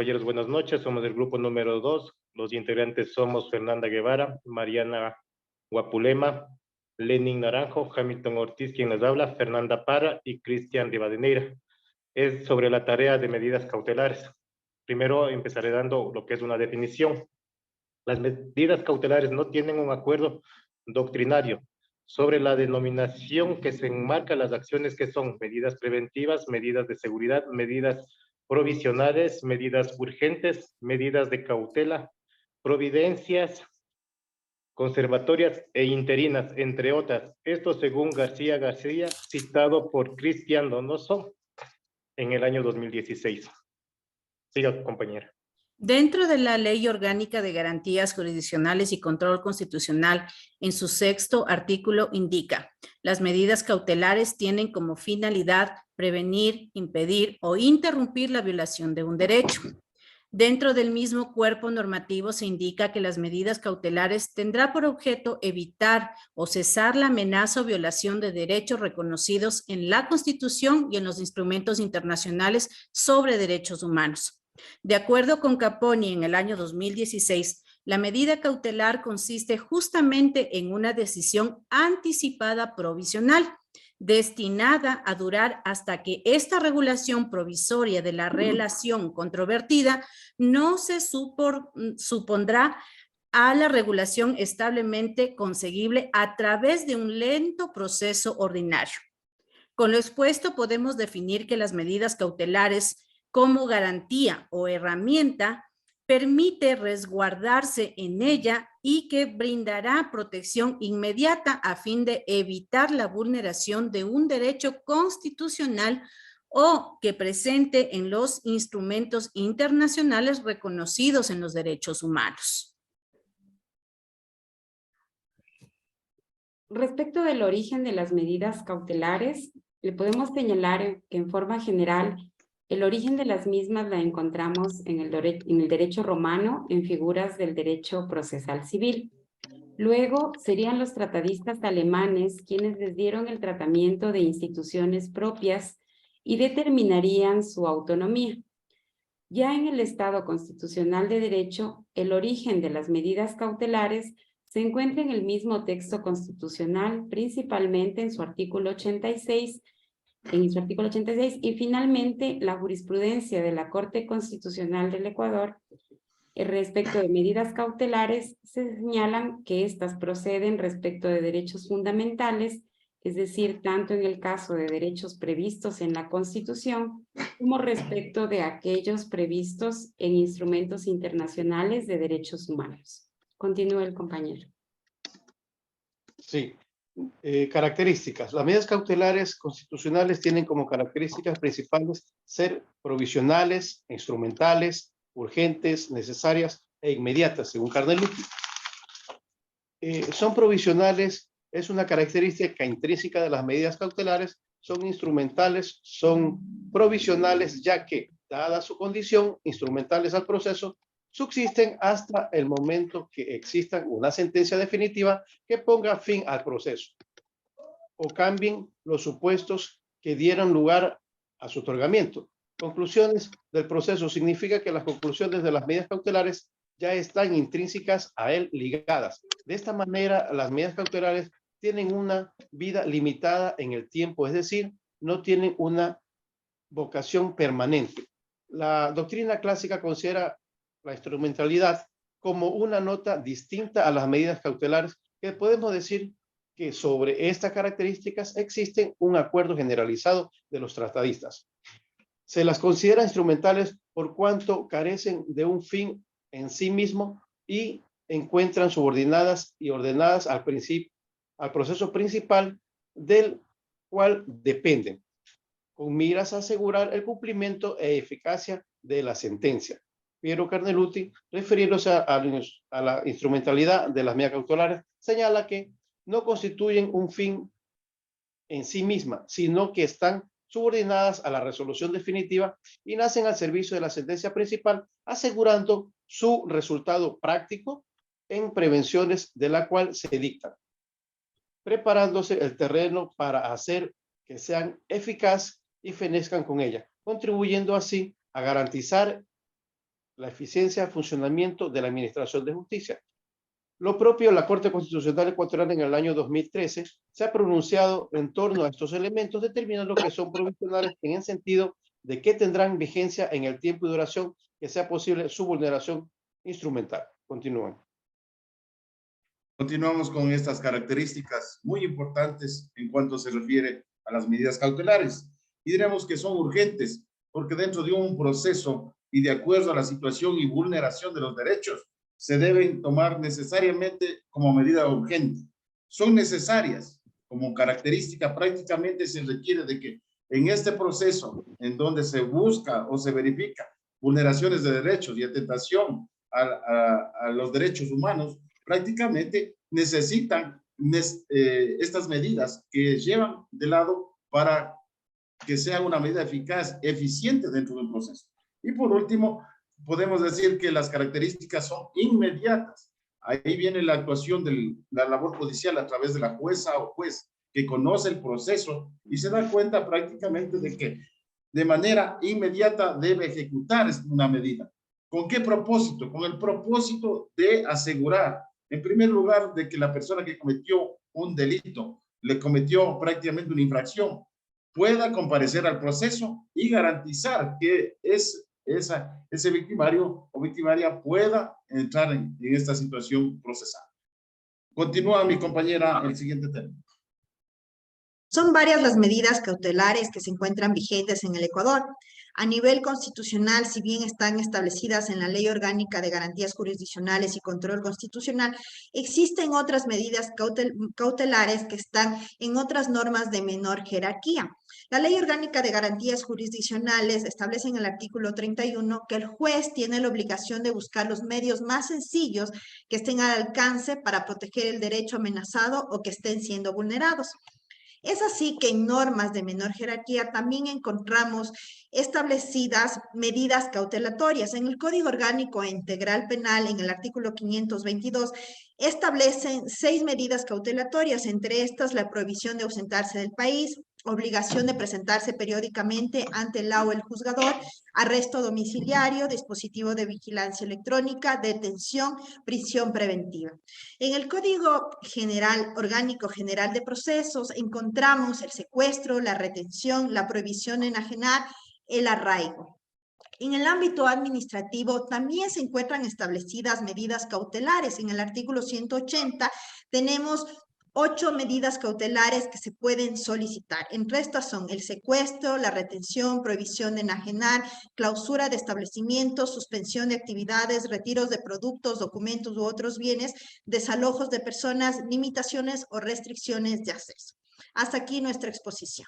Compañeros, buenas noches. Somos del grupo número 2. Los integrantes somos Fernanda Guevara, Mariana Guapulema, Lenin Naranjo, Hamilton Ortiz, quien les habla, Fernanda Parra y Cristian Rivadeneira. Es sobre la tarea de medidas cautelares. Primero empezaré dando lo que es una definición. Las medidas cautelares no tienen un acuerdo doctrinario sobre la denominación que se enmarca las acciones que son medidas preventivas, medidas de seguridad, medidas provisionales, medidas urgentes, medidas de cautela, providencias conservatorias e interinas, entre otras. Esto según García García, citado por Cristian Donoso en el año 2016. Siga, compañera. Dentro de la Ley Orgánica de Garantías Jurisdiccionales y Control Constitucional, en su 6º artículo indica: las medidas cautelares tienen como finalidad prevenir, impedir o interrumpir la violación de un derecho. Dentro del mismo cuerpo normativo se indica que las medidas cautelares tendrá por objeto evitar o cesar la amenaza o violación de derechos reconocidos en la Constitución y en los instrumentos internacionales sobre derechos humanos. De acuerdo con Caponi, en el año 2016, la medida cautelar consiste justamente en una decisión anticipada provisional, destinada a durar hasta que esta regulación provisoria de la relación controvertida no se supondrá a la regulación establemente conseguible a través de un lento proceso ordinario. Con lo expuesto, podemos definir que las medidas cautelares como garantía o herramienta permite resguardarse en ella y que brindará protección inmediata a fin de evitar la vulneración de un derecho constitucional o que presente en los instrumentos internacionales reconocidos en los derechos humanos. Respecto del origen de las medidas cautelares, le podemos señalar que en forma general el origen de las mismas la encontramos en el derecho romano, en figuras del derecho procesal civil. Luego serían los tratadistas alemanes quienes les dieron el tratamiento de instituciones propias y determinarían su autonomía. Ya en el Estado constitucional de derecho, el origen de las medidas cautelares se encuentra en el mismo texto constitucional, principalmente en su artículo 86, y finalmente la jurisprudencia de la Corte Constitucional del Ecuador respecto de medidas cautelares se señalan que éstas proceden respecto de derechos fundamentales, es decir, tanto en el caso de derechos previstos en la Constitución como respecto de aquellos previstos en instrumentos internacionales de derechos humanos. Continúa el compañero. Sí. Características. Las medidas cautelares constitucionales tienen como características principales ser provisionales, instrumentales, urgentes, necesarias e inmediatas, según Carneluti. Son provisionales, es una característica intrínseca de las medidas cautelares, son instrumentales, son provisionales, ya que, dada su condición, instrumentales al proceso, subsisten hasta el momento que exista una sentencia definitiva que ponga fin al proceso o cambien los supuestos que dieron lugar a su otorgamiento. Conclusiones del proceso significa que las conclusiones de las medidas cautelares ya están intrínsecas a él ligadas. De esta manera, las medidas cautelares tienen una vida limitada en el tiempo, es decir, no tienen una vocación permanente. La doctrina clásica considera la instrumentalidad como una nota distinta a las medidas cautelares, que podemos decir que sobre estas características existe un acuerdo generalizado de los tratadistas. Se las considera instrumentales por cuanto carecen de un fin en sí mismo y encuentran subordinadas y ordenadas al proceso principal del cual dependen, con miras a asegurar el cumplimiento e eficacia de la sentencia. Piero Carneluti, refiriéndose a la instrumentalidad de las medidas cautelares, señala que no constituyen un fin en sí misma, sino que están subordinadas a la resolución definitiva y nacen al servicio de la sentencia principal, asegurando su resultado práctico en prevenciones de la cual se dictan, preparándose el terreno para hacer que sean eficaces y fenezcan con ella, contribuyendo así a garantizar la eficiencia de funcionamiento de la Administración de Justicia. Lo propio, la Corte Constitucional Ecuatoriana en el año 2013 se ha pronunciado en torno a estos elementos, determinando que son provisionales en el sentido de que tendrán vigencia en el tiempo y duración que sea posible su vulneración instrumental. Continúen. Continuamos con estas características muy importantes en cuanto se refiere a las medidas cautelares. Y diremos que son urgentes, porque dentro de un proceso y de acuerdo a la situación y vulneración de los derechos, se deben tomar necesariamente como medida urgente. Son necesarias como característica, prácticamente se requiere de que en este proceso en donde se busca o se verifica vulneraciones de derechos y atentación a los derechos humanos, prácticamente necesitan estas medidas que llevan de lado para que sea una medida eficaz, eficiente dentro del proceso. Y por último, podemos decir que las características son inmediatas. Ahí viene la actuación de la labor judicial a través de la jueza o juez que conoce el proceso y se da cuenta prácticamente de que de manera inmediata debe ejecutar una medida. ¿Con qué propósito? Con el propósito de asegurar, en primer lugar, de que la persona que cometió un delito, le cometió prácticamente una infracción, pueda comparecer al proceso y garantizar que ese victimario o victimaria pueda entrar en esta situación procesal. Continúa mi compañera el siguiente tema. Son varias las medidas cautelares que se encuentran vigentes en el Ecuador. A nivel constitucional, si bien están establecidas en la Ley Orgánica de Garantías Jurisdiccionales y Control Constitucional, existen otras medidas cautelares que están en otras normas de menor jerarquía. La Ley Orgánica de Garantías Jurisdiccionales establece en el artículo 31 que el juez tiene la obligación de buscar los medios más sencillos que estén al alcance para proteger el derecho amenazado o que estén siendo vulnerados. Es así que en normas de menor jerarquía también encontramos establecidas medidas cautelatorias. En el Código Orgánico e Integral Penal, en el artículo 522, establecen 6 medidas cautelatorias, entre estas la prohibición de ausentarse del país, obligación de presentarse periódicamente ante el o el juzgador, arresto domiciliario, dispositivo de vigilancia electrónica, detención, prisión preventiva. En el Código Orgánico General de Procesos encontramos el secuestro, la retención, la prohibición de enajenar, el arraigo. En el ámbito administrativo también se encuentran establecidas medidas cautelares. En el artículo 180 tenemos 8 medidas cautelares que se pueden solicitar. Entre estas son el secuestro, la retención, prohibición de enajenar, clausura de establecimientos, suspensión de actividades, retiros de productos, documentos u otros bienes, desalojos de personas, limitaciones o restricciones de acceso. Hasta aquí nuestra exposición.